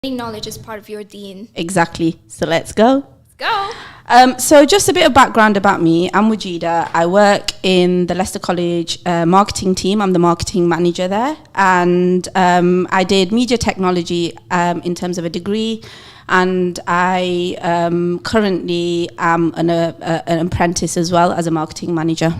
Knowledge is part of your deen. Exactly. So let's go. Go. So just a bit of background about me. I'm Wajeeda. I work in the Leicester College marketing team. I'm the marketing manager there. And I did media technology in terms of a degree. And I currently am an apprentice as well as a marketing manager.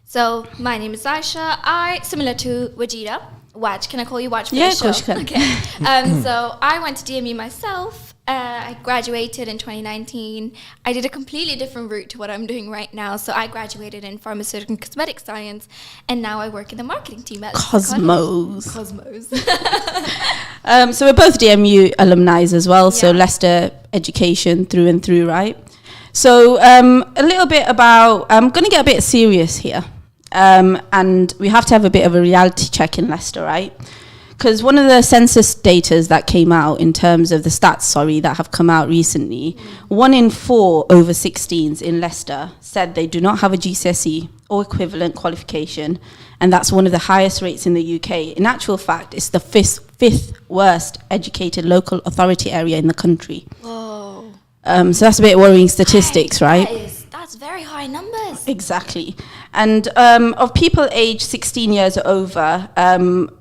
So my name is Aisha. Similar to Wajeeda. Waj, can I call you Waj for yeah, the show? Yeah, of course you can. Okay. So I went to DMU myself. I graduated in 2019. I did a completely different route to what I'm doing right now. So I graduated in pharmaceutical and cosmetic science, and now I work in the marketing team at Cosmos. So we're both DMU alumni as well. Yeah. So Leicester education through and through, right? So a little bit about, I'm going to get a bit serious here. And we have to have a bit of a reality check in Leicester, right? Because one of the census data that came out in terms of the stats, that have come out recently, 1 in 4 over 16s in Leicester said they do not have a GCSE or equivalent qualification, and that's one of the highest rates in the UK. In actual fact, it's the fifth worst educated local authority area in the country. Whoa. So that's a bit worrying statistics, right? That's very high numbers. Exactly. And of people aged 16 years or over,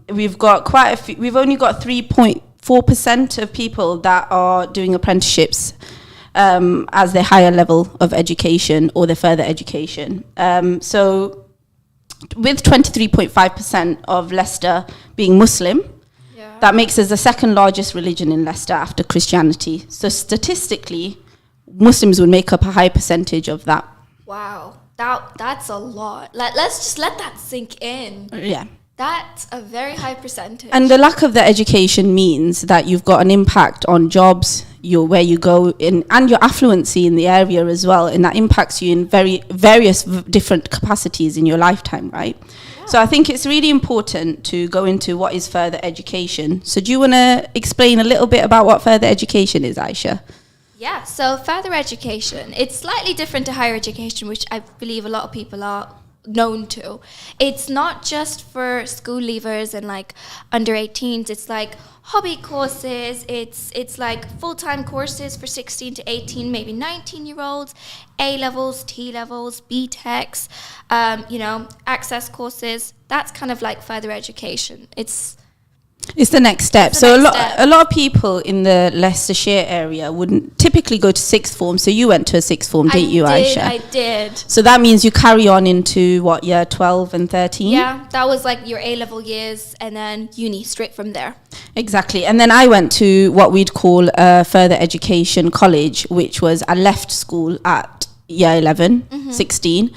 we've got quite a few. We've only got 3.4% of people that are doing apprenticeships as their higher level of education or their further education. So with 23.5% of Leicester being Muslim, that makes us the second largest religion in Leicester after Christianity. So statistically, Muslims would make up a high percentage of that. Wow, that's a lot. Let's just let that sink in. Yeah. That's a very high percentage. And the lack of the education means that you've got an impact on jobs, where you go in, and your affluency in the area as well, and that impacts you in various different capacities in your lifetime, right? Yeah. So I think it's really important to go into what is further education. So do you want to explain a little bit about what further education is, Aisha? Yeah, so further education, it's slightly different to higher education, which I believe a lot of people are known to. It's not just for school leavers and like under 18s, it's like hobby courses, it's like full-time courses for 16 to 18, maybe 19-year-olds, A-levels, T-levels, B-Techs, access courses. That's kind of like further education. It's the next step. So a lot of people in the Leicestershire area wouldn't typically go to sixth form. So you went to a sixth form, didn't you, Aisha? I did. So that means you carry on into what, year 12 and 13? Yeah, that was like your A-level years and then uni straight from there. Exactly. And then I went to what we'd call a further education college, which was I left school at year 11, 16.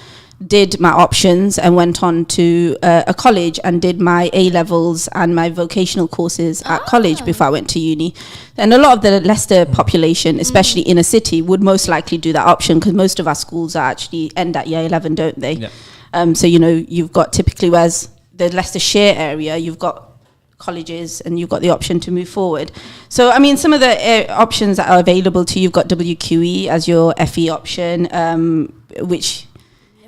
Did my options and went on to a college and did my A-levels and my vocational courses at college before I went to uni. And a lot of the Leicester population, especially inner city, would most likely do that option because most of our schools are actually end at year 11, don't they? Yeah. So, you've got typically, whereas the Leicestershire area, you've got colleges and you've got the option to move forward. So, I mean, some of the options that are available to you, you've got WQE as your FE option, which...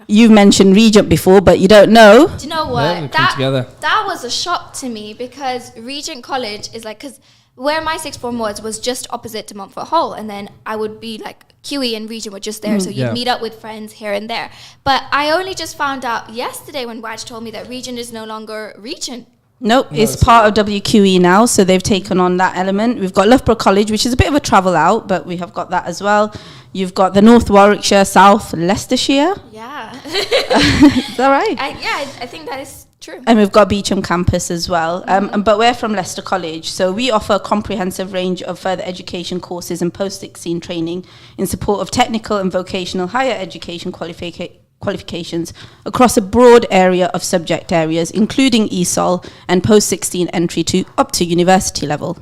You've mentioned Regent before, but you don't know. Do you know what? Yeah, that was a shock to me because Regent College is like, because where my sixth form was just opposite to Montfort Hall, and then I would be like, QE and Regent were just there, so you'd meet up with friends here and there. But I only just found out yesterday when Waj told me that Regent is no longer Regent. Nope, it's part of WQE now, so they've taken on that element. We've got Loughborough College, which is a bit of a travel out, but we have got that as well. You've got the North Warwickshire, South Leicestershire. Yeah. Is that right? I think that is true. And we've got Beecham campus as well. But we're from Leicester College, so we offer a comprehensive range of further education courses and post-16 training in support of technical and vocational higher education qualifications across a broad area of subject areas, including ESOL and post-16 entry to up to university level.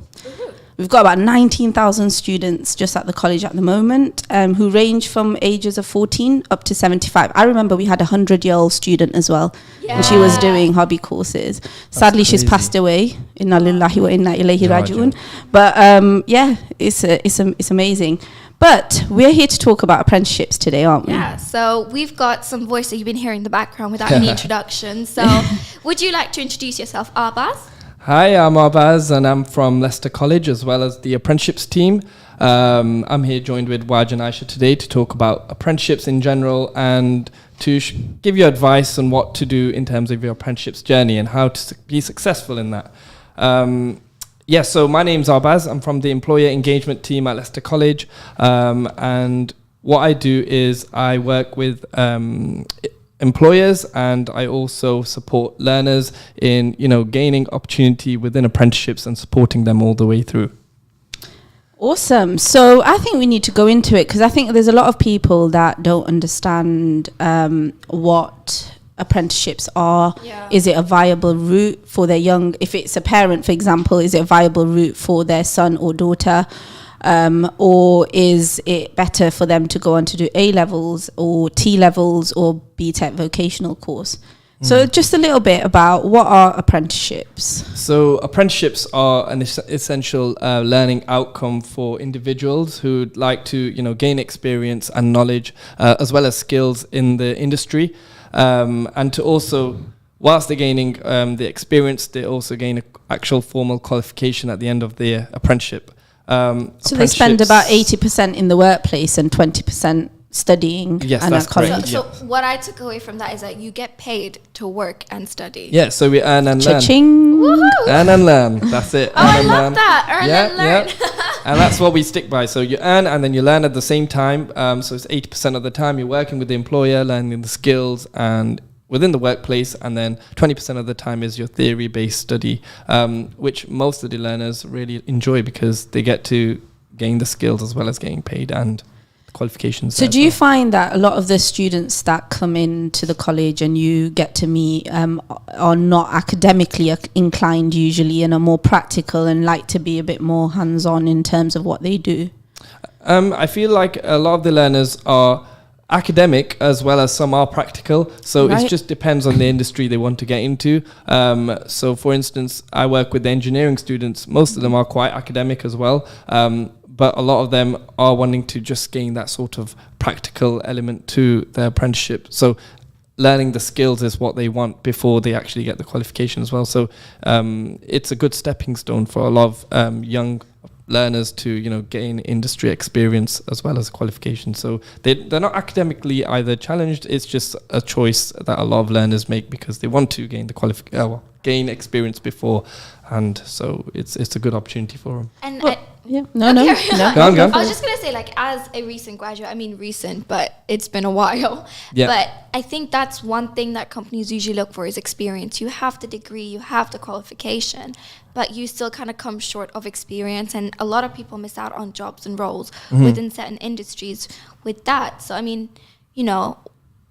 We've got about 19,000 students just at the college at the moment who range from ages of 14 up to 75. I remember we had a 100-year-old student as well when she was doing hobby courses. Sadly, she's passed away. Inna lillahi wa inna ilayhi raji'un. But it's amazing. But we're here to talk about apprenticeships today, aren't we? Yeah, so we've got some voice that you've been hearing in the background without any introduction. So would you like to introduce yourself, Arbaz? Hi, I'm Arbaz and I'm from Leicester College as well as the apprenticeships team. I'm here joined with Waj and Aisha today to talk about apprenticeships in general and to give you advice on what to do in terms of your apprenticeships journey and how to be successful in that. So my name's Arbaz. I'm from the employer engagement team at Leicester College. And what I do is I work with employers, and I also support learners in, gaining opportunity within apprenticeships and supporting them all the way through. Awesome. So I think we need to go into it because I think there's a lot of people that don't understand what apprenticeships are. Yeah. Is it a viable route for their if it's a parent, for example, is it a viable route for their son or daughter? Or is it better for them to go on to do A-levels or T-levels or BTEC vocational course? So just a little bit about what are apprenticeships? So apprenticeships are an essential learning outcome for individuals who'd like to, gain experience and knowledge as well as skills in the industry. And to also, whilst they're gaining the experience, they also gain an actual formal qualification at the end of their apprenticeship. So they spend about 80% in the workplace and 20% studying. Yes, and that's correct. So what I took away from that is that you get paid to work and study. Yeah, so we earn and learn. Cha-ching. Earn and learn. That's it. I love that. Earn and learn. And that's what we stick by. So you earn and then you learn at the same time. So it's 80% of the time you're working with the employer, learning the skills and within the workplace, and then 20% of the time is your theory-based study, which most of the learners really enjoy because they get to gain the skills as well as getting paid and qualifications. So do you find that a lot of the students that come into the college and you get to meet are not academically inclined usually and are more practical and like to be a bit more hands-on in terms of what they do? I feel like a lot of the learners are academic as well as some are practical, so it just depends on the industry they want to get into. So for instance, I work with the engineering students. Most of them are quite academic as well, but a lot of them are wanting to just gain that sort of practical element to their apprenticeship. So learning the skills is what they want before they actually get the qualification as well. So it's a good stepping stone for a lot of young learners to gain industry experience as well as qualification. So they're not academically either challenged. It's just a choice that a lot of learners make because they want to gain the gain experience before, and so it's a good opportunity for them. And Go on. I was just gonna say, like, as a recent graduate, I mean recent, but it's been a while. Yeah. But I think that's one thing that companies usually look for is experience. You have the degree, you have the qualification, but you still kind of come short of experience, and a lot of people miss out on jobs and roles within certain industries with that. So I mean,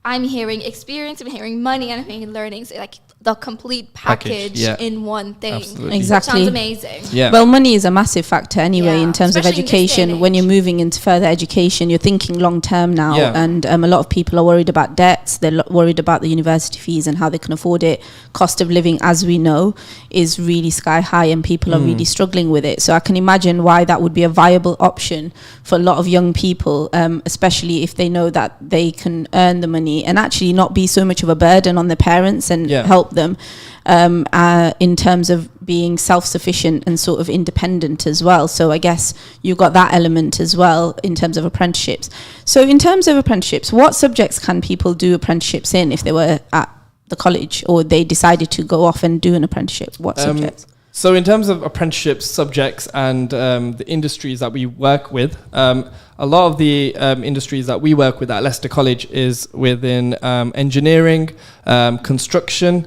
I'm hearing experience, I'm hearing money, and I'm hearing learning. So like the complete package in one thing. Absolutely. Exactly. Sounds amazing. Yeah. Well, money is a massive factor anyway in terms especially of education. When you're moving into further education, you're thinking long term now, and a lot of people are worried about debts. They're worried about the university fees and how they can afford it. Cost of living, as we know, is really sky high, and people are really struggling with it. So I can imagine why that would be a viable option for a lot of young people, especially if they know that they can earn the money and actually not be so much of a burden on their parents and help them in terms of being self-sufficient and sort of independent as well. So I guess you got that element as well in terms of apprenticeships. So in terms of apprenticeships, what subjects can people do apprenticeships in if they were at the college or they decided to go off and do an apprenticeship? What subjects? So in terms of apprenticeships, subjects and the industries that we work with, a lot of the industries that we work with at Leicester College is within engineering, construction,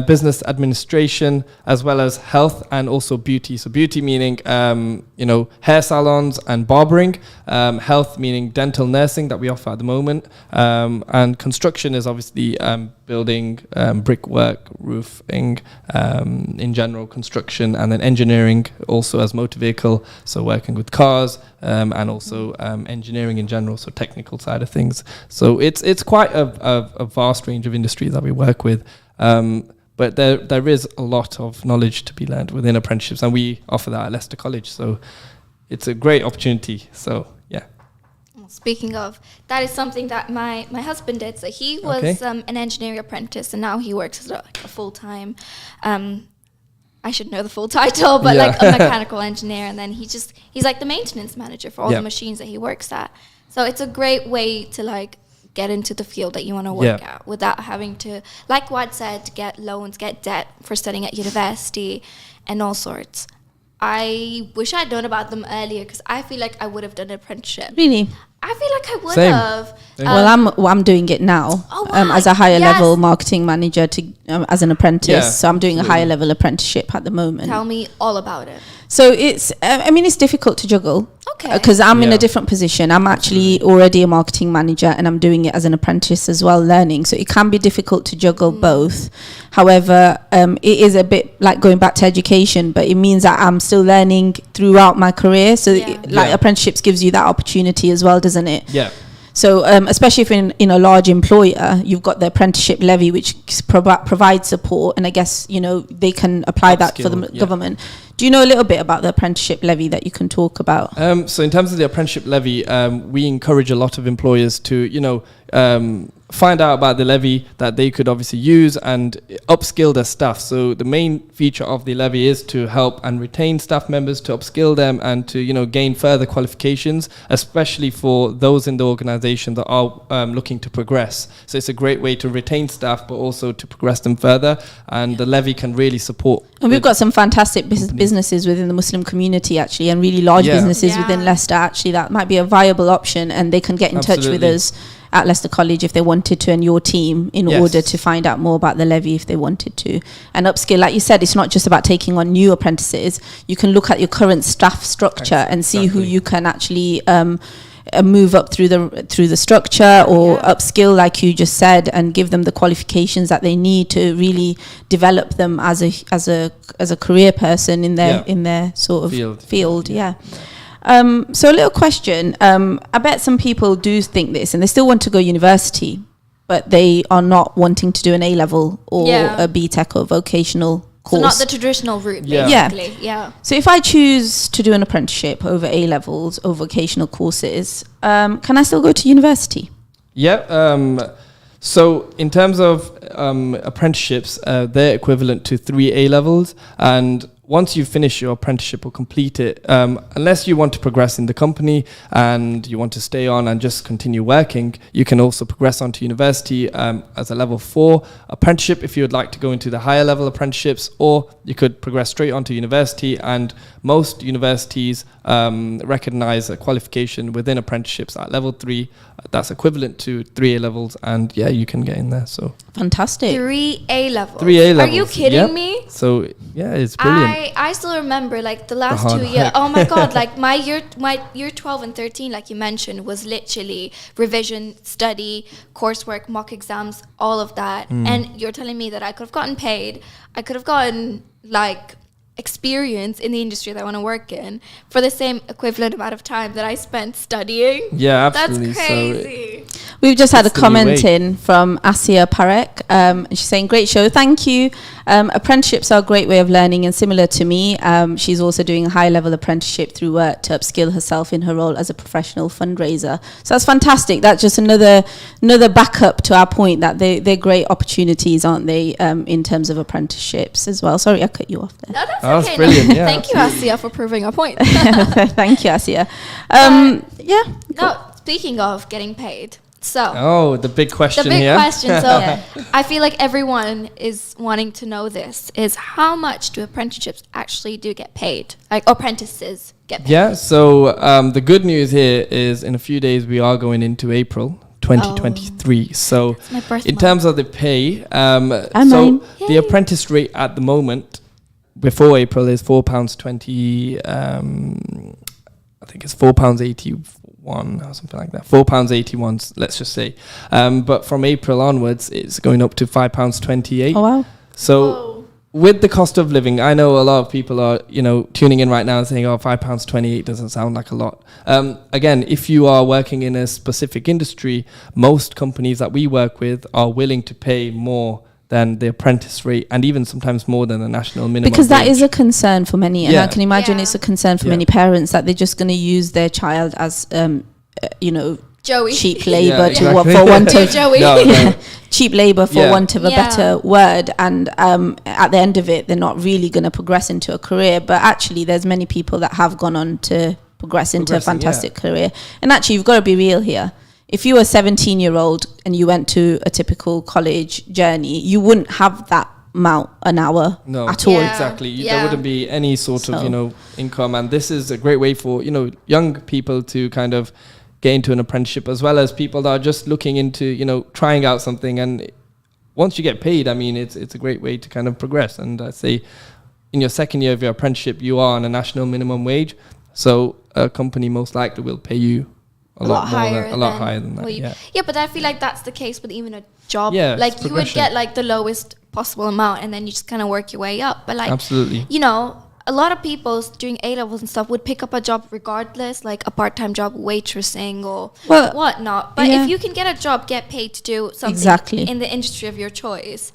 business administration, as well as health and also beauty. So beauty meaning, hair salons and barbering, health meaning dental nursing that we offer at the moment, and construction is obviously building, brickwork, roofing, in general construction, and then engineering also as motor vehicle, so working with cars, and also engineering in general, so technical side of things. So it's quite a vast range of industries that we work with. But there is a lot of knowledge to be learned within apprenticeships, and we offer that at Leicester College. So it's a great opportunity. So yeah. Speaking of, that is something that my husband did. So he was an engineering apprentice, and now he works as a full-time I should know the full title, but like a mechanical engineer, and then he's like the maintenance manager for all the machines that he works at. So it's a great way to like get into the field that you want to work at without having to, like Wad said, get loans, get debt for studying at university and all sorts. I wish I'd known about them earlier because I feel like I would have done an apprenticeship. Really? I feel like I would have. Well, I'm doing it now as a higher level marketing manager as an apprentice. Yeah, so I'm doing a higher level apprenticeship at the moment. Tell me all about it. So it's, it's difficult to juggle. Okay. Because I'm in a different position. I'm actually already a marketing manager and I'm doing it as an apprentice as well, learning. So it can be difficult to juggle both. However, it is a bit like going back to education, but it means that I'm still learning throughout my career. So apprenticeships gives you that opportunity as well, doesn't it? Yeah. So especially if in a large employer, you've got the apprenticeship levy, which provides support. And I guess, they can apply that for the government. Do you know a little bit about the apprenticeship levy that you can talk about? So in terms of the apprenticeship levy, we encourage a lot of employers to, find out about the levy that they could obviously use and upskill their staff. So the main feature of the levy is to help and retain staff members, to upskill them and to, gain further qualifications, especially for those in the organization that are looking to progress. So it's a great way to retain staff, but also to progress them further. And the levy can really support. And we've got some fantastic businesses within the Muslim community, actually, and really large businesses within Leicester, actually, that might be a viable option, and they can get in touch with us at Leicester College if they wanted to, and your team, in order to find out more about the levy if they wanted to. And upskill, like you said, it's not just about taking on new apprentices. You can look at your current staff structure and see who you can actually move up through the structure or upskill, like you just said, and give them the qualifications that they need to really develop them as a career person in their sort of field. So a little question. I bet some people do think this and they still want to go university, but they are not wanting to do an A-level or a BTEC or vocational course. So not the traditional route, basically. Yeah. So if I choose to do an apprenticeship over A-levels or vocational courses, can I still go to university? Yeah. So in terms of apprenticeships, they're equivalent to 3 A-levels, and once you finish your apprenticeship or complete it, unless you want to progress in the company and you want to stay on and just continue working, you can also progress on to university as a level 4 apprenticeship if you would like to go into the higher level apprenticeships, or you could progress straight on to university. And most universities recognize a qualification within apprenticeships at level 3 that's equivalent to 3 A-levels, and you can get in there. So fantastic. 3 A-levels. 3 A-levels. Are you kidding me? So it's brilliant. I still remember like the last 2 years. Oh my god, like my year 12 and 13, like you mentioned, was literally revision, study, coursework, mock exams, all of that. And you're telling me that I could have gotten paid, I could have gotten like experience in the industry that I want to work in for the same equivalent amount of time that I spent studying. Yeah, absolutely. That's crazy. We've just had a comment in from Asia Parek. She's saying, great show, thank you. Apprenticeships are a great way of learning, and similar to me, she's also doing a high-level apprenticeship through work to upskill herself in her role as a professional fundraiser. So that's fantastic. That's just another backup to our point that they're great opportunities, aren't they, in terms of apprenticeships as well. Sorry, I cut you off there. No, that's okay. That's brilliant. Yeah, thank you, Asia, for proving our point. Thank you, Asia. Speaking of getting paid, so the big question here. So I feel like everyone is wanting to know this, is how much do apprenticeships actually do get paid? Like apprentices get paid? Yeah, so the good news here is in a few days we are going into April 2023. So in terms of the pay, the apprentice rate at the moment before April is £4.20. I think it's £4.81 or something like that. £4.81, let's just say. But from April onwards, it's going up to £5.28. Oh wow! So with the cost of living, I know a lot of people are tuning in right now and saying, "Oh, £5.28 doesn't sound like a lot." Again, if you are working in a specific industry, most companies that we work with are willing to pay more than the apprentice rate, and even sometimes more than the national minimum because that wage. is a concern for many, and I can imagine it's a concern for many parents that they're just going to use their child as Joey. cheap labor Yeah, exactly. for want of Joey. No. cheap labor for Yeah. want of a better word, and at the end of it they're not really going to progress into a career. But actually there's many people that have gone on to progress into a fantastic career. And actually you've got to be real here. If you were a 17-year-old and you went to a typical college journey, you wouldn't have that amount an hour at all. Exactly. There wouldn't be any sort of income, and this is a great way for young people to kind of get into an apprenticeship, as well as people that are just looking into trying out something. And once you get paid, I mean, it's a great way to kind of progress. And I say in your second year of your apprenticeship, you are on a national minimum wage, so a company most likely will pay you a lot higher than that. But I feel like that's the case with even a job. Yeah, like you would get like the lowest possible amount, and then you just kind of work your way up. But like, absolutely, a lot of people doing A-levels and stuff would pick up a job regardless, like a part-time job, waitressing or whatnot. But if you can get a job, get paid to do something in the industry of your choice,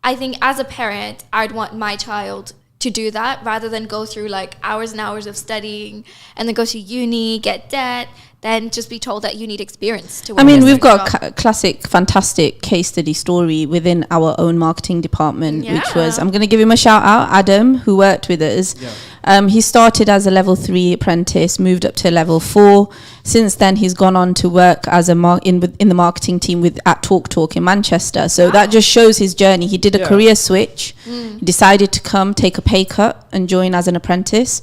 I think as a parent, I'd want my child to do that rather than go through like hours and hours of studying and then go to uni, get debt, then just be told that you need experience to work. I mean, we've got a classic, fantastic case study story within our own marketing department, which was, I'm going to give him a shout out, Adam, who worked with us. He started as a level 3 apprentice, moved up to level 4. Since then, he's gone on to work as in the marketing team at Talk in Manchester. So that just shows his journey. He did a career switch. He decided to take a pay cut and join as an apprentice.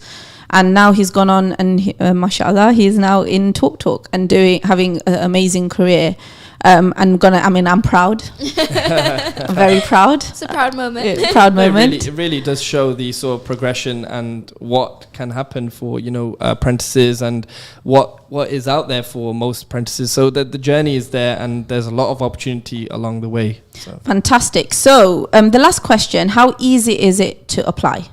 And now he's gone on and mashallah, he's now in Talk and having an amazing career. I'm proud. I'm very proud. It's a proud moment. Proud moment. It really does show the sort of progression and what can happen for apprentices, and what is out there for most apprentices. So that the journey is there, and there's a lot of opportunity along the way. So. Fantastic. So the last question: how easy is it to apply?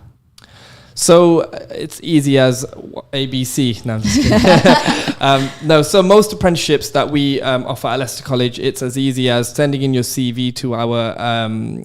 So it's easy as ABC. No, I'm just kidding. So most apprenticeships that we offer at Leicester College, it's as easy as sending in your CV to our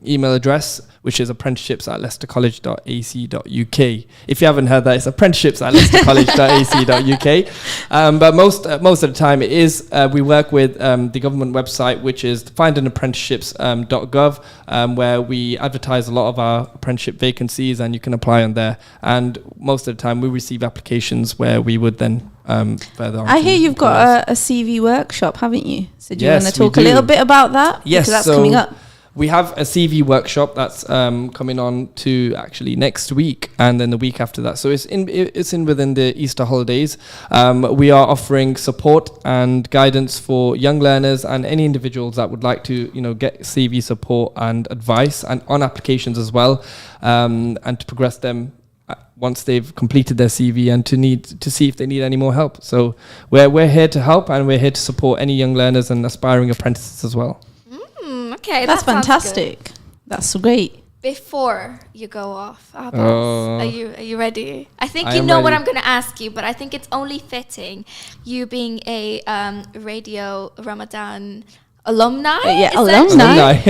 email address, which is apprenticeships@leicestercollege.ac.uk. If you haven't heard that, it's apprenticeships@leicestercollege.ac.uk. But most of the time it is, we work with the government website, which is findanapprenticeships.gov, where we advertise a lot of our apprenticeship vacancies, and you can apply on there. And most of the time we receive applications where we would then further on. I hear you've got a CV workshop, haven't you? So do you want to talk a little bit about that? Yes, because that's coming up. We have a CV workshop that's coming on to actually next week, and then the week after that. So it's in within the Easter holidays. We are offering support and guidance for young learners and any individuals that would like to get CV support and advice, and on applications as well, and to progress them once they've completed their CV, and to see if they need any more help. So we're here to help, and we're here to support any young learners and aspiring apprentices as well. Okay, that's fantastic. That's great. Before you go off, are you ready? I think you know what I'm going to ask you, but I think it's only fitting, you being a Radio Ramadan alumni. Alumni.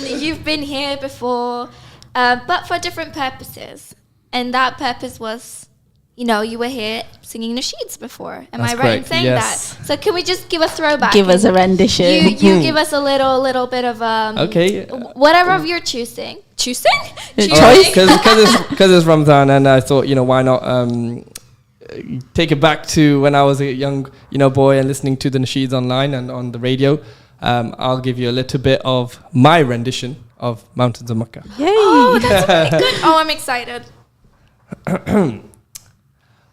You've been here before, but for different purposes, and that purpose was, you were here singing nasheeds before. Am I right in saying that? So can we just give a throwback? Give us a rendition. You give us a little bit of whatever of your choosing. Choice? Because it's Ramadan, and I thought, why not take it back to when I was a young boy and listening to the nasheeds online and on the radio. I'll give you a little bit of my rendition of Mountains of Makkah. Yay! Oh, that's really good. Oh, I'm excited.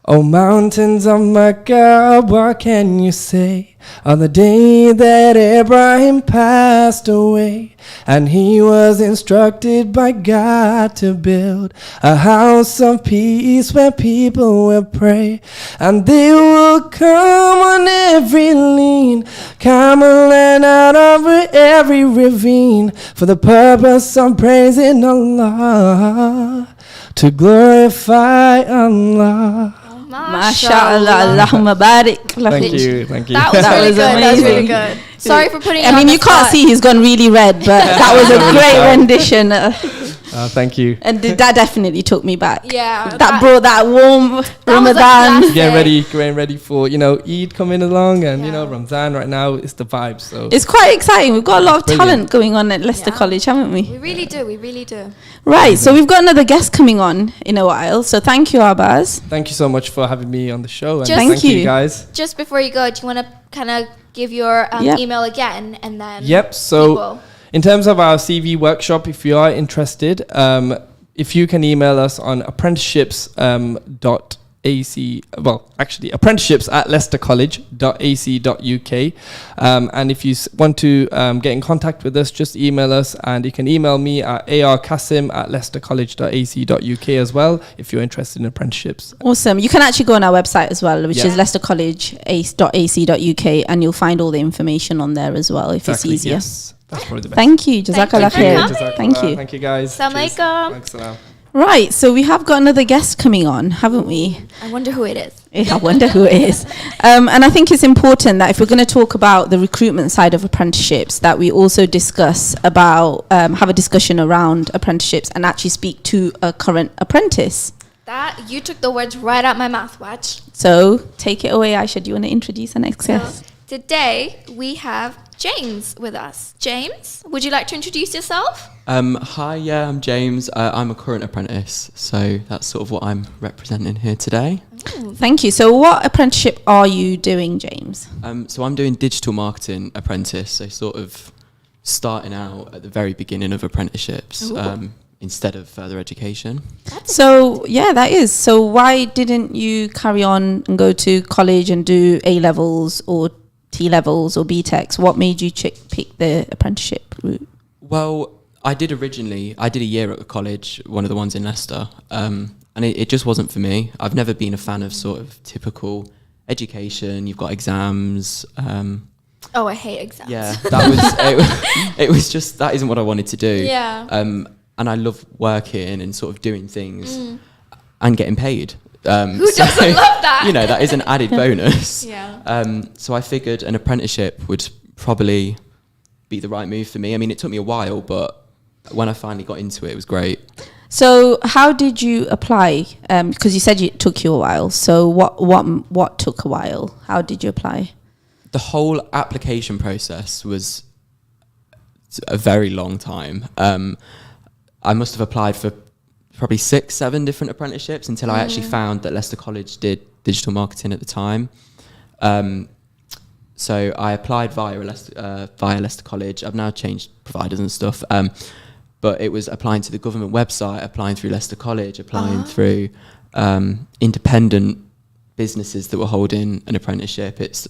Oh, mountains of Mecca, what can you say? On the day that Abraham passed away, and he was instructed by God to build a house of peace where people will pray, and they will come on every lean, camel and out of every ravine, for the purpose of praising Allah, to glorify Allah. MashaAllah, Allahumma barik. Thank you. That was really good. Sorry for putting you can't see he's gone really red, but that was a great rendition. Thank you. And that definitely took me back. Yeah. That brought that warm was a Ramadan. classic. Getting ready for, Eid coming along, and, Ramzan right now, it's the vibe. So It's quite exciting. We've got a lot of Brilliant. talent going on at Leicester College, haven't we? We really do. We really do. Right, so we've got another guest coming on in a while. So thank you, Arbaz. thank you so much for having me on the show. And Just- thank you Thank you. guys. Just before you go, do you want to kind of give your Yep. email again, and then Yep. So people- in terms of our CV workshop, if you are interested, if you can email us on apprenticeships@leicestercollege.ac.uk, and if you want to get in contact with us, just email us, and you can email me at arkasim@leicestercollege.ac.uk as well if you're interested in apprenticeships. Awesome. You can actually go on our website as well, which Yeah. is leicestercollege.ac.uk, and you'll find all the information on there as well if Exactly, it's easier. Yes, that's probably the best. Thank you. Thank Jazakallah you for khair. coming. Thank you. Thank you, guys. Assalamu Cheers. alaikum. Thanks, salam. Right, so we have got another guest coming on, haven't we? I wonder who it is. I wonder who it is. And I think it's important that if we're going to talk about the recruitment side of apprenticeships, that we also discuss about, have a discussion around apprenticeships and actually speak to a current apprentice. That you took the words right out my mouth. Watch. So take it away, Aisha. Do you want to introduce our next guest? So today we have James with us. James, would you like to introduce yourself? Hi, I'm James. I'm a current apprentice, so that's sort of what I'm representing here today. Thank you. So what apprenticeship are you doing, James? So I'm doing digital marketing apprentice, so sort of starting out at the very beginning of apprenticeships instead of further education. So yeah, that is. So why didn't you carry on and go to college and do A levels or T levels or BTECs? What made you pick the apprenticeship route? Well, I did a year at a college, one of the ones in Leicester, and it just wasn't for me. I've never been a fan of sort of typical education. You've got exams. Oh, I hate exams. Yeah, that was it was just, that isn't what I wanted to do. Yeah. And I love working and sort of doing things and getting paid. Who doesn't love that? That is an added bonus. Yeah. So I figured an apprenticeship would probably be the right move for me. I mean, it took me a while, but when I finally got into it, it was great. So how did you apply? Because you said it took you a while. So what took a while? How did you apply? The whole application process was a very long time. I must have applied for probably 6-7 different apprenticeships until I actually found that Leicester College did digital marketing at the time. So I applied via Leicester College. I've now changed providers and stuff. But it was applying to the government website, applying through Leicester College, applying through independent businesses that were holding an apprenticeship. It's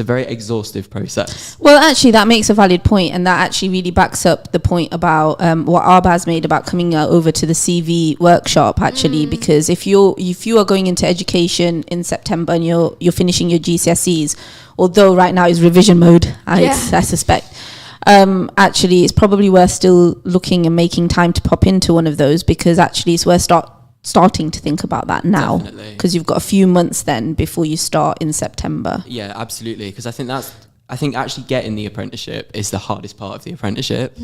a very exhaustive process. Well, actually, that makes a valid point, and that actually really backs up the point about what Arbaz made about coming over to the CV workshop. Actually, because if you are going into education in September and you're finishing your GCSEs, although right now is revision mode, I suspect. Actually, it's probably worth still looking and making time to pop into one of those, because actually it's worth starting to think about that now, because you've got a few months then before you start in September. Yeah, absolutely. Because I think actually getting the apprenticeship is the hardest part of the apprenticeship,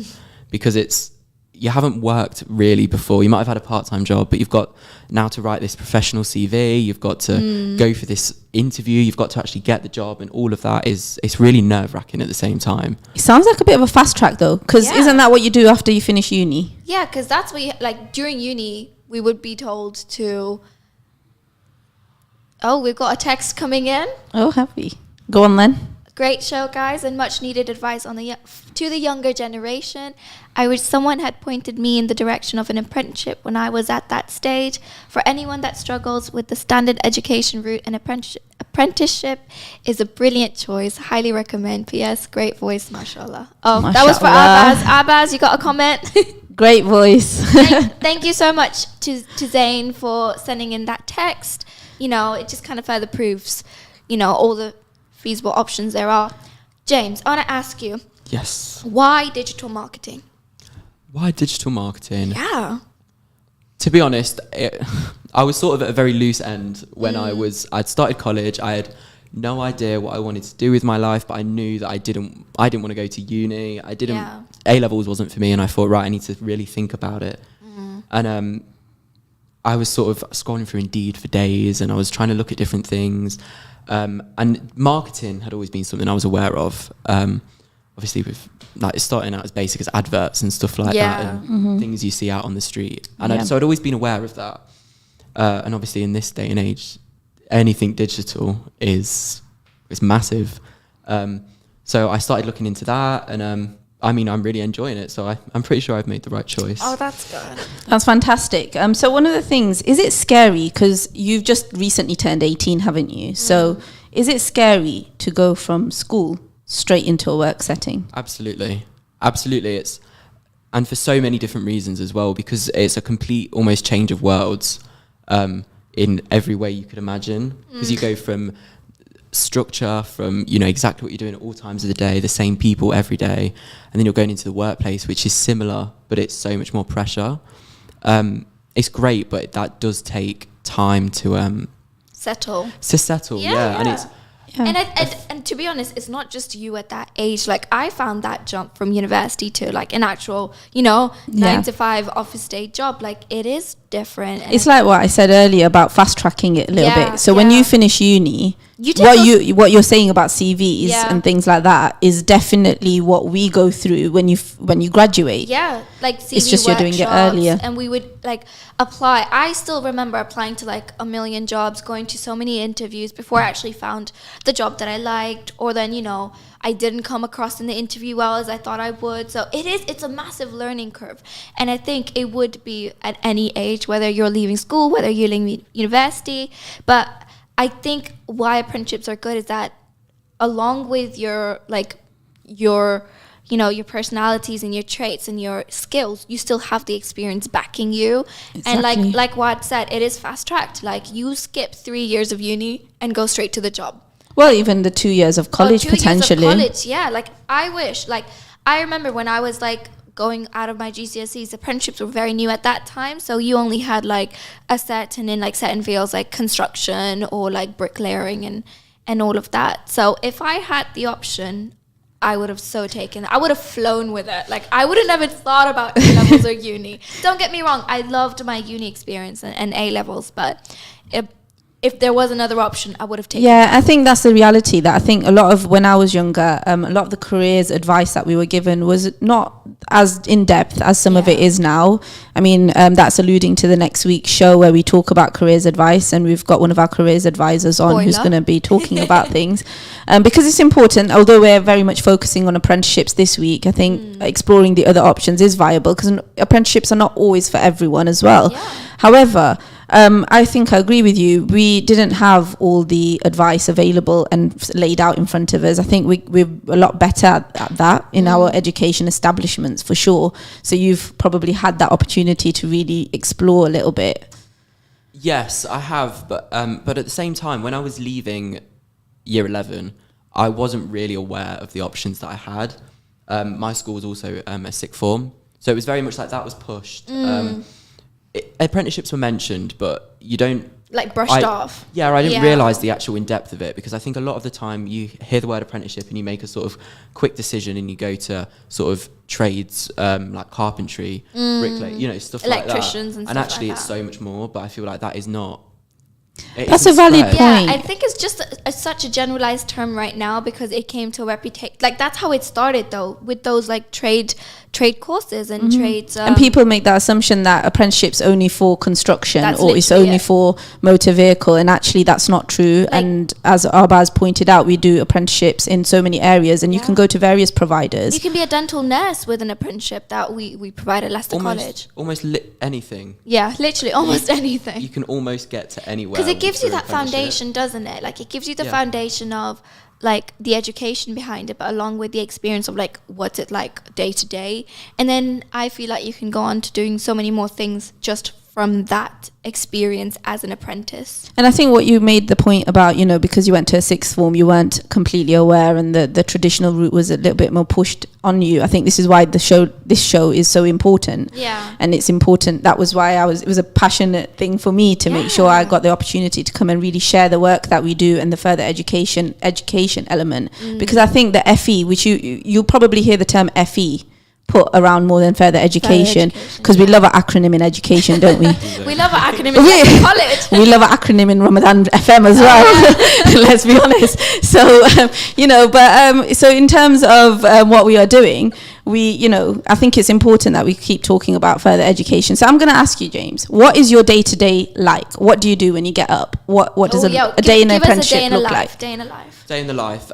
because you haven't worked really before. You might have had a part-time job, but you've got now to write this professional CV. You've got to go for this interview. You've got to actually get the job, and all of that it's really nerve-wracking at the same time. It sounds like a bit of a fast track though, because isn't that what you do after you finish uni? Yeah, because that's what during uni, we would be told to, we've got a text coming in. Oh, have we? Go on then. Great show, guys, and much needed advice to the younger generation. I wish someone had pointed me in the direction of an apprenticeship when I was at that stage. For anyone that struggles with the standard education route, an apprenticeship is a brilliant choice. Highly recommend. P.S. Great voice, mashallah. Oh, that was for Mashallah. Arbaz. Arbaz, you got a comment? Great voice. Thank you so much to Zayn for sending in that text. It just kind of further proves, all the feasible options there are. James, I want to ask you. Yes. Why digital marketing? Why digital marketing? Yeah. To be honest, I was sort of at a very loose end when I'd started college. I had no idea what I wanted to do with my life, but I knew that I didn't want to go to uni. A levels wasn't for me, and I thought, right, I need to really think about it. And I was sort of scrolling through Indeed for days, and I was trying to look at different things. And marketing had always been something I was aware of. Obviously, with like starting out as basic as adverts and stuff like that, and things you see out on the street. And so I'd always been aware of that. And obviously, in this day and age, anything digital is massive. So I started looking into that, and I mean, I'm really enjoying it. So I'm pretty sure I've made the right choice. Oh, that's good. That's fantastic. So one of the things, is it scary? Because you've just recently turned 18, haven't you? So is it scary to go from school straight into a work setting? Absolutely. And for so many different reasons as well, because it's a complete almost change of worlds in every way you could imagine. Because you go from structure, from exactly what you're doing at all times of the day, the same people every day, and then you're going into the workplace, which is similar, but it's so much more pressure. It's great, but that does take time to settle. Yeah. And it's And to be honest, it's not just you at that age. Like, I found that jump from university to like an actual 9 to 5 office day job. Like, it is different. It's like what I said earlier about fast tracking it a little bit. So when you finish uni, what you're saying about CVs and things like that is definitely what we go through when you graduate. Yeah, like CV it's just you're doing it earlier, and we would like apply. I still remember applying to like a million jobs, going to so many interviews before I actually found the job that I liked, or then I didn't come across in the interview well as I thought I would. So it's a massive learning curve, and I think it would be at any age, whether you're leaving school, whether you're leaving university. But I think why apprenticeships are good is that along with your personalities and your traits and your skills, you still have the experience backing you. Exactly. And like Wad said, it is fast tracked. Like, you skip 3 years of uni and go straight to the job. Well, even the 2 years of college, potentially. 2 years of college, yeah. Like, I wish, I remember when I was going out of my GCSEs, apprenticeships were very new at that time, so you only had a certain fields like construction or like bricklayering and all of that. So if I had the option, I would have so taken it. I would have flown with it. Like, I wouldn't have even thought about A-levels or uni. Don't get me wrong, I loved my uni experience and A-levels, but if there was another option, I would have taken it. Yeah, I think that's the reality, that I think a lot of, when I was younger, a lot of the careers advice that we were given was not as in-depth as some of it is now. I mean, that's alluding to the next week's show where we talk about careers advice, and we've got one of our careers advisors on who's going to be talking about things. Because it's important, although we're very much focusing on apprenticeships this week, I think exploring the other options is viable, because apprenticeships are not always for everyone as well. Yeah. However, I think I agree with you. We didn't have all the advice available and laid out in front of us. I think we're a lot better at that in our education establishments, for sure. So you've probably had that opportunity to really explore a little bit. Yes, I have. But at the same time, when I was leaving year 11, I wasn't really aware of the options that I had. My school was also a sixth form. So it was very much like that was pushed. Apprenticeships were mentioned, but you don't brushed off. Yeah, I didn't realise the actual in-depth of it, because I think a lot of the time you hear the word apprenticeship and you make a sort of quick decision and you go to sort of trades like carpentry, bricklaying, stuff like that. Electricians and stuff like that. And actually it's so much more, but I feel like that is not. That's a valid point. Yeah, I think it's just such a generalized term right now, because it came to a reputation. Like, that's how it started, though, with those trade courses and trades. And people make that assumption that apprenticeship's only for construction, or it's only for motor vehicle, and actually that's not true. And as Arbaz pointed out, we do apprenticeships in so many areas, and you can go to various providers. You can be a dental nurse with an apprenticeship that we provide at Leicester College. Almost anything. Yeah, literally almost anything. You can almost get to anywhere. Because it gives you that foundation, doesn't it? Like, it gives you the foundation of the education behind it, but along with the experience of what's it like day to day. And then I feel like you can go on to doing so many more things just from that experience as an apprentice. And I think what you made the point about, because you went to a sixth form, you weren't completely aware, and the traditional route was a little bit more pushed on you. I think this is why this show is so important. Yeah. And it's important. That was why it was a passionate thing for me to make sure I got the opportunity to come and really share the work that we do and the further education element. Because I think the FE, which you'll probably hear the term FE put around more than further education, because we love an acronym in education, don't we? We love an acronym in college. We love an acronym in Ramadan FM as well. Let's be honest. So so in terms of what we are doing, I think it's important that we keep talking about further education. So I'm going to ask you, James, what is your day-to-day like? What do you do when you get up? What does a day in an apprenticeship look like? Day in a life. Day in the life.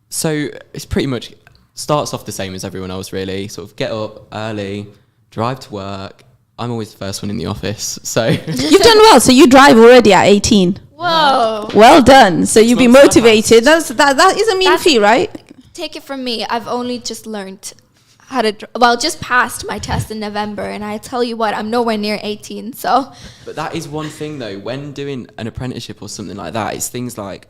So it's pretty much starts off the same as everyone else, really. Sort of get up early, drive to work. I'm always the first one in the office, so you've done well. So you drive already at 18. Whoa! Well done. So you'll be motivated. That is a mean feat, right? Take it from me. I've only just learned how to. Just passed my test in November, and I tell you what, I'm nowhere near 18. So. But that is one thing, though. When doing an apprenticeship or something like that, it's things like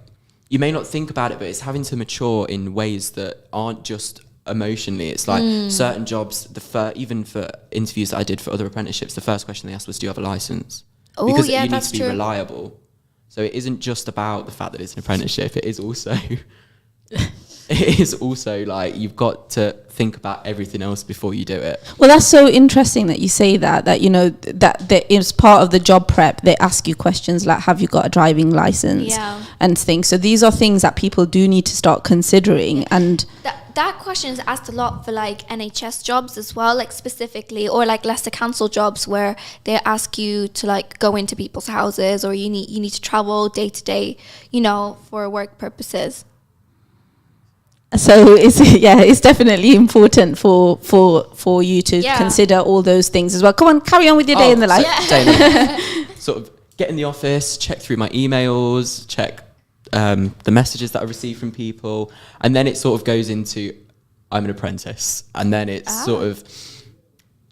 you may not think about it, but it's having to mature in ways that aren't just emotionally. It's like certain jobs, even for interviews that I did for other apprenticeships, the first question they asked was, do you have a license? Because you need to be reliable. So it isn't just about the fact that it's an apprenticeship. It is also like you've got to think about everything else before you do it. Well, that's so interesting that you say that that is part of the job prep. They ask you questions like, have you got a driving license? And things. So these are things that people do need to start considering. And that question is asked a lot for like NHS jobs as well, like specifically, or like Leicester Council jobs where they ask you to like go into people's houses, or you need to travel day to day, for work purposes. So it's definitely important for you to consider all those things as well. Come on, carry on with your day in the life. Sort of get in the office, check through my emails, check the messages that I receive from people, and then it sort of goes into I'm an apprentice, and then it's sort of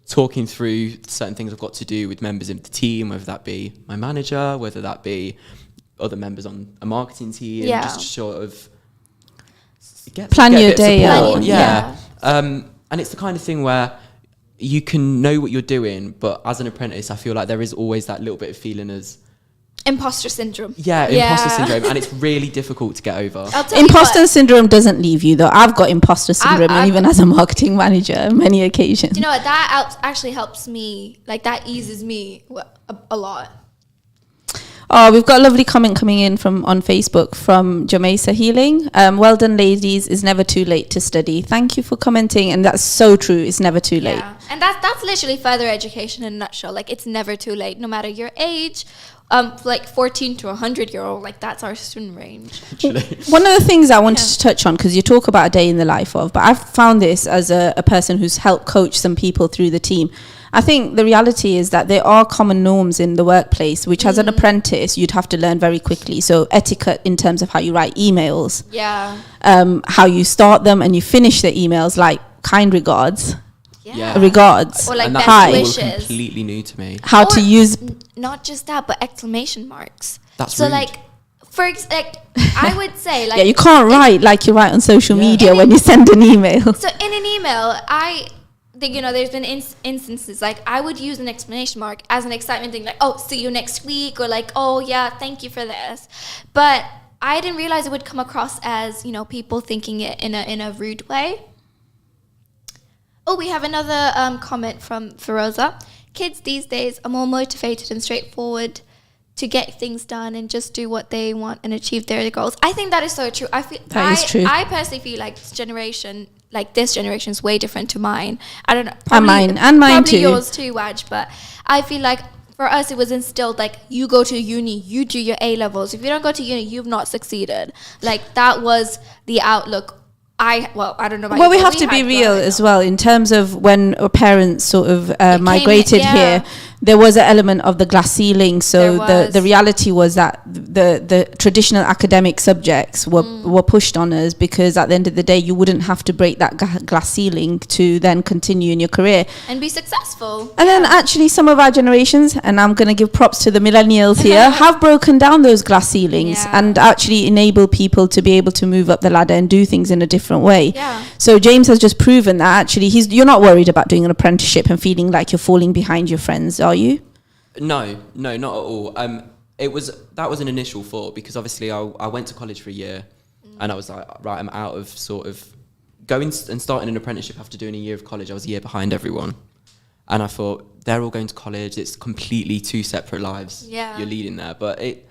talking through certain things I've got to do with members of the team, whether that be my manager, whether that be other members on a marketing team, just sort of plan your day out. And it's the kind of thing where you can know what you're doing, but as an apprentice, I feel like there is always that little bit of feeling as imposter syndrome. Imposter syndrome, and it's really difficult to get over. Imposter syndrome doesn't leave you, though. I've got imposter syndrome, and even as a marketing manager, on many occasions. You know what? That actually helps me. Like that eases me a lot. Oh, we've got a lovely comment coming in on Facebook from Jamesa Healing. Well done, ladies. It's never too late to study. Thank you for commenting, and that's so true. It's never too late. And that's literally further education in a nutshell. Like it's never too late, no matter your age. Like 14 to 100-year-old, like that's our student range. One of the things I wanted to touch on, because you talk about a day in the life of, but I've found this as a person who's helped coach some people through the team. I think the reality is that there are common norms in the workplace, which as an apprentice, you'd have to learn very quickly. So etiquette in terms of how you write emails, how you start them and you finish the emails, like kind regards. Regards, or like best wishes. Completely new to me. How to use not just that, but exclamation marks. That's so rude. like I would say like you can't write like you write on social media when you send an email. So in an email, I think there's been instances like I would use an exclamation mark as an excitement thing, like see you next week, or like thank you for this, but I didn't realize it would come across as people thinking it in a rude way. We have another comment from Feroza. Kids these days are more motivated and straightforward to get things done and just do what they want and achieve their goals. I think that is so true. That is true. I personally feel like this generation is way different to mine. I don't know. Mine probably too. Yours too, Waj. But I feel like for us, it was instilled like you go to uni, you do your A levels. If you don't go to uni, you've not succeeded. Like that was the outlook. I don't know about we have to be real as well in terms of when our parents sort of migrated here. There was an element of the glass ceiling, so the reality was that the traditional academic subjects were pushed on us, because at the end of the day you wouldn't have to break that glass ceiling to then continue in your career and be successful. And then actually some of our generations, and I'm going to give props to the millennials here, have broken down those glass ceilings and actually enable people to be able to move up the ladder and do things in a different way. So James has just proven that actually you're not worried about doing an apprenticeship and feeling like you're falling behind your friends, are you? No, not at all. That was an initial thought, because obviously I went to college for a year and I was like, right, I'm out of sort of going and starting an apprenticeship after doing a year of college, I was a year behind everyone. And I thought, they're all going to college. It's completely two separate lives you're leading there. But it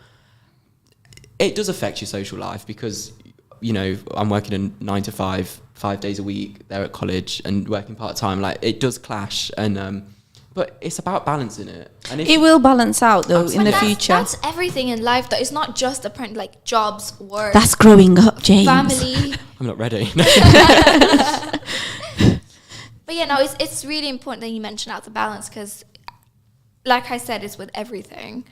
does affect your social life because, you know, I'm working a 9 to 5, 5 days a week. They're at college and working part-time. Like, it does clash. And but it's about balancing it. And it will balance out, though, in the future. That's everything in life, though. It's not just like jobs, work. That's growing up, James. Family. I'm not ready. But yeah, no, it's really important that you mention out the balance because, like I said, it's with everything.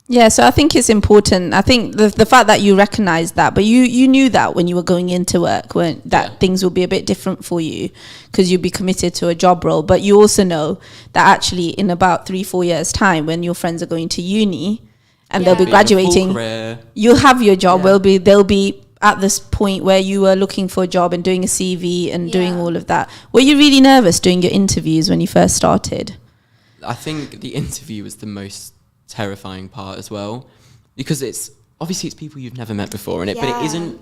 Yeah, so I think it's important. I think the fact that you recognize that, but you knew that when you were going into work, that things would be a bit different for you because you'd be committed to a job role. But you also know that actually in about 3-4 years' time, when your friends are going to uni and they'll be graduating, you'll have your job. They'll be at this point where you were looking for a job and doing a CV and doing all of that. Were you really nervous doing your interviews when you first started? I think the interview was the most terrifying part as well, because it's people you've never met before in it, but it isn't.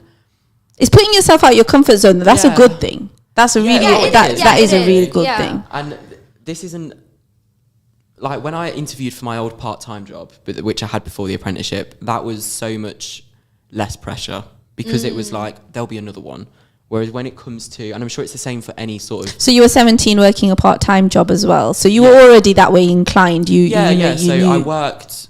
It's putting yourself out your comfort zone. That's a good thing. That's a really that is a really good thing. And this isn't like when I interviewed for my old part-time job, which I had before the apprenticeship. That was so much less pressure because it was like there'll be another one. Whereas when it comes to, and I'm sure it's the same for any sort of... So you were 17 working a part-time job as well. So you were already that way inclined. You So knew. I worked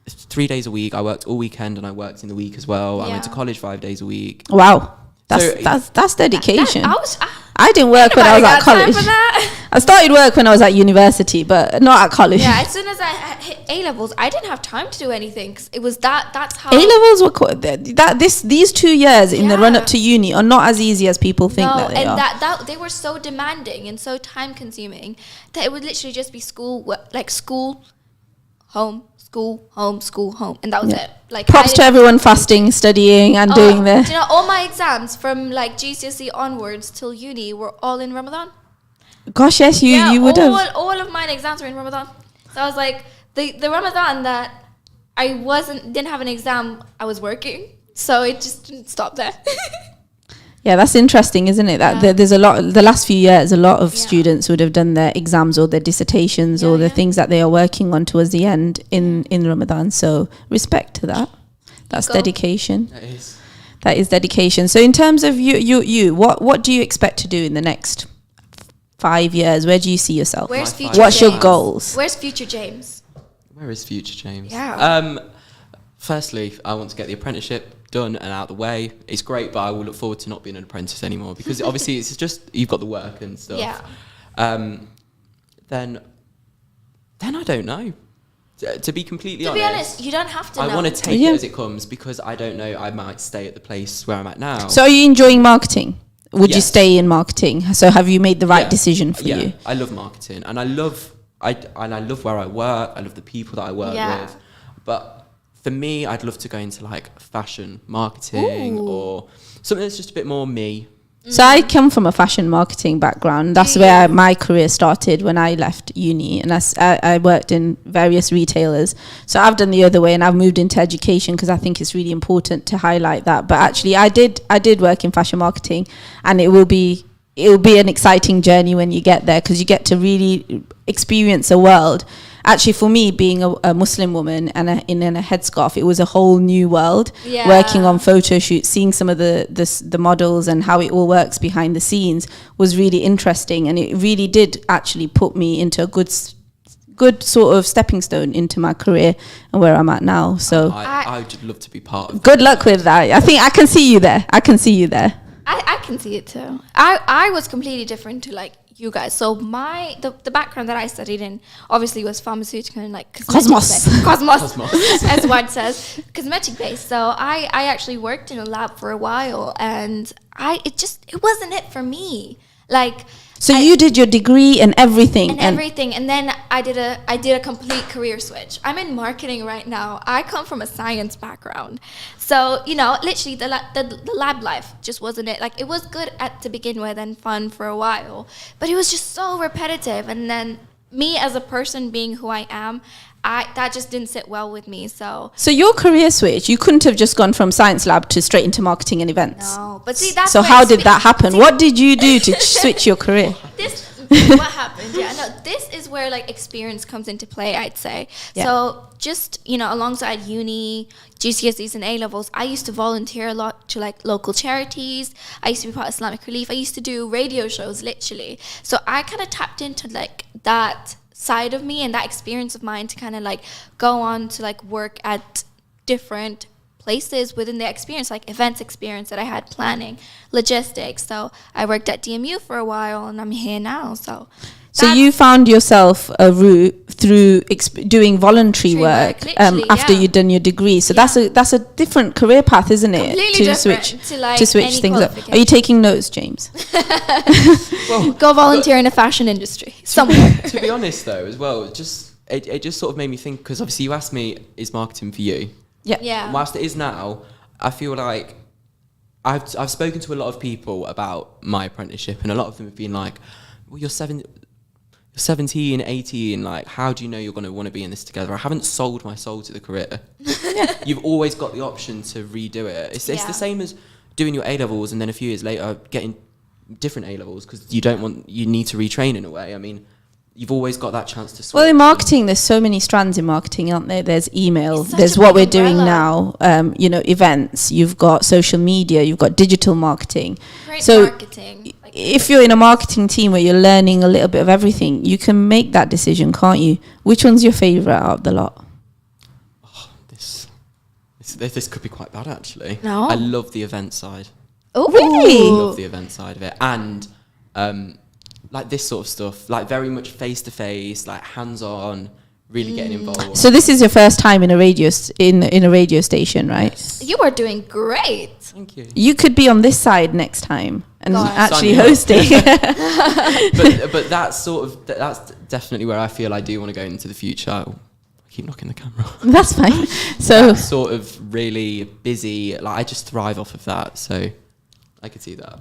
3 days a week. I worked all weekend and I worked in the week as well. I went to college 5 days a week. Wow. That's dedication. I didn't Ain't work when I was nobody at got time college. for that. I started work when I was at university, but not at college. Yeah, as soon as I hit A-levels, I didn't have time to do anything because it was that's how... A-levels were these 2 years in the run-up to uni are not as easy as people think that they are. That they were so demanding and so time-consuming that it would literally just be school, home, school, home, and that was it. Like, props to everyone fasting, studying, and doing Do you know, all my exams from like GCSE onwards till uni were all in Ramadan. Gosh, yes, you would have. All of mine exams were in Ramadan. So I was like, the Ramadan that I didn't have an exam, I was working. So it just didn't stop there. Yeah, that's interesting, isn't it? That there's a lot. The last few years, a lot of students would have done their exams or their dissertations or the things that they are working on towards the end in Ramadan. So respect to that. That's dedication. That is dedication. So in terms of you, what do you expect to do in the next 5 years? Where do you see yourself? Where's future What's James? your goals? Where's future James? Where is future James? Yeah. Firstly, I want to get the apprenticeship done and out of the way. It's great, but I will look forward to not being an apprentice anymore because obviously it's just you've got the work and stuff. Yeah. Then I don't know. To be completely honest. To be honest, you don't have to know. I want to take it as it comes because I don't know. I might stay at the place where I'm at now. So are you enjoying marketing? Would you stay in marketing? So have you made the right decision for you? I love marketing and I love where I work. I love the people that I work with. But for me, I'd love to go into like fashion marketing or something that's just a bit more me. So I come from a fashion marketing background. That's where my career started when I left uni, and I worked in various retailers. So I've done the other way, and I've moved into education because I think it's really important to highlight that. But actually, I did work in fashion marketing, and it will be an exciting journey when you get there because you get to really experience a world. Actually, for me, being a Muslim woman and in a headscarf, it was a whole new world. Yeah. Working on photo shoots, seeing some of the models and how it all works behind the scenes was really interesting, and it really did actually put me into a good sort of stepping stone into my career and where I'm at now. So I would love to be part of. Good luck with that. I think I can see you there. I can see it too. I was completely different to like you guys. So the background that I studied in obviously was pharmaceutical and like Cosmos, as Wad says, cosmetic based. So I actually worked in a lab for a while, and it wasn't it for me. Like, so you did your degree and everything, and then I did a complete career switch. I'm in marketing right now. I come from a science background, so literally the lab life just wasn't it. Like, it was good to begin with and fun for a while, but it was just so repetitive. And then me as a person being who I am, that just didn't sit well with me. So your career switch, you couldn't have just gone from science lab to straight into marketing and events. no, but see that's So where how it's- did that happen? see, What did you do to switch your career? this what happened? Yeah, no, this is where like experience comes into play, I'd say. Yeah. So just, you know, alongside uni, GCSEs and A levels, I used to volunteer a lot to like local charities. I used to be part of Islamic Relief. I used to do radio shows, literally. So I kind of tapped into like that side of me and that experience of mine to kind of like go on to like work at different places within the experience, like events experience that I had, planning, logistics. So I worked at DMU for a while and I'm here now. So You found yourself a route through doing voluntary work literally, after yeah. you'd done your degree. So that's a different career path, isn't it? Completely different to, like, to switch any things up. qualification. Are you taking notes, James? go volunteer in the fashion industry somewhere. To be honest, though, as well, it just sort of made me think, because obviously you asked me, is marketing for you? Yeah. Yeah. And whilst it is now, I feel like I've spoken to a lot of people about my apprenticeship, and a lot of them have been like, well, you're 17, 18, like, how do you know you're going to want to be in this together? I haven't sold my soul to the career. You've always got the option to redo it. It's Yeah. the same as doing your A-levels and then a few years later getting different A-levels, because you need to retrain in a way. I mean, you've always got that chance to switch. Well, in marketing, there's so many strands in marketing, aren't there? There's email, It's such there's a what big we're doing umbrella. now, events, you've got social media, you've got digital marketing. Great So marketing. Like, if you're in a marketing team where you're learning a little bit of everything, you can make that decision, can't you? Which one's your favourite out of the lot? This could be quite bad, actually. No? I love the event side. oh, Really? I love the event side of it. And like this sort of stuff, like very much face-to-face, like hands-on, really getting involved. So this is your first time in a radio in a radio station, right? You are doing great. Thank you. You could be on this side next time and Go on. actually Sign me up. hosting. But that's definitely where I feel I do want to go into the future. I keep knocking the camera. That's fine. So That's sort of really busy. Like, I just thrive off of that. So I could see that.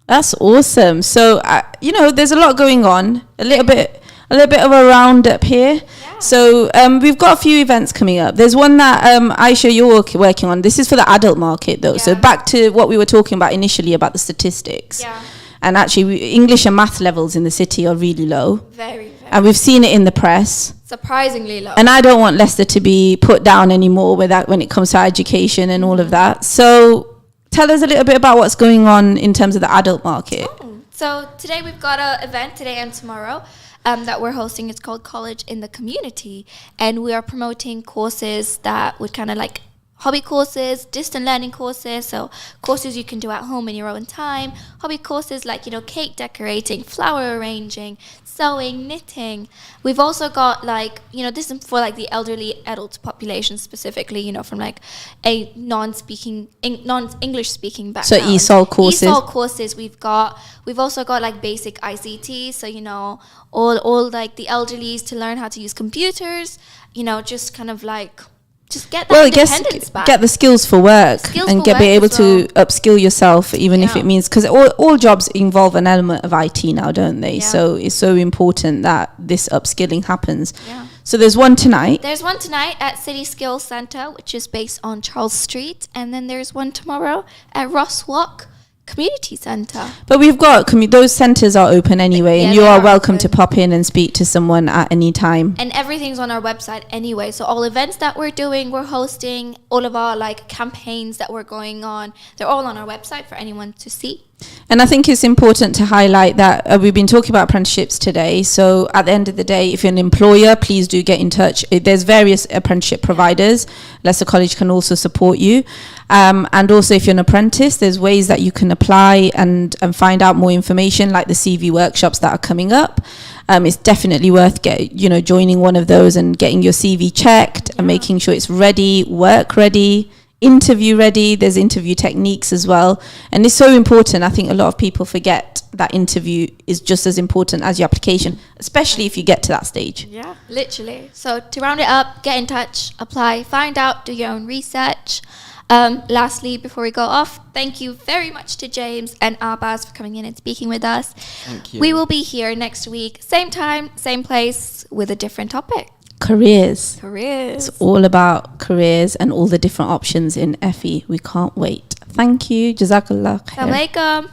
that's awesome. So there's a lot going on. A little bit of a roundup here. Yeah. So we've got a few events coming up. There's one that Aisha, you're working on. This is for the adult market, though. So Yeah. back to what we were talking about initially about the statistics. Yeah. And actually, English and math levels in the city are really low. Very, And we've seen it in the press. surprisingly low. And I don't want Leicester to be put down anymore when it comes to education and all of that. So tell us a little bit about what's going on in terms of the adult market. So today we've got an event today and tomorrow that we're hosting. It's called College in the Community, and we are promoting courses that would kind of like hobby courses, distant learning courses, so courses you can do at home in your own time, hobby courses like, cake decorating, flower arranging, sewing, knitting. We've also got this is for like the elderly adult population specifically, from like a non-English speaking background. So ESOL courses. ESOL courses we've also got like basic ICT, so all like the elderlies to learn how to use computers, just kind of like just get that independence back. Get the skills for work Skills and for be work able as to upskill yourself, even if Yeah. it means, because all jobs involve an element of IT now, don't they? Yeah. So it's so important that this upskilling happens. Yeah. So there's one tonight. There's one tonight at City Skills Centre, which is based on Charles Street, and then there's one tomorrow at Ross Walk Community Centre. But we've got those centres are open anyway, and Yeah, you they are are welcome open. to pop in and speak to someone at any time. And everything's on our website anyway. So all events that we're doing, we're hosting, all of our like campaigns that we're going on, they're all on our website for anyone to see. And I think it's important to highlight that we've been talking about apprenticeships today. So at the end of the day, if you're an employer, please do get in touch. There's various apprenticeship providers. Leicester College can also support you. And also if you're an apprentice, there's ways that you can apply and find out more information, like the CV workshops that are coming up. It's definitely worth joining one of those and getting your CV checked and making sure it's ready, work ready, interview ready. There's interview techniques as well, and it's so important. I think a lot of people forget that interview is just as important as your application, especially if you get to that stage. Yeah, literally. So to round it up, get in touch, apply, find out, do your own research. Lastly, before we go off, thank you very much to James and Arbaz for coming in and speaking with us. Thank you. We will be here next week, same time, same place, with a different topic. careers. Careers. It's all about careers and all the different options in FE. We can't wait. Thank you. Jazakallah khair. Assalamu alaikum.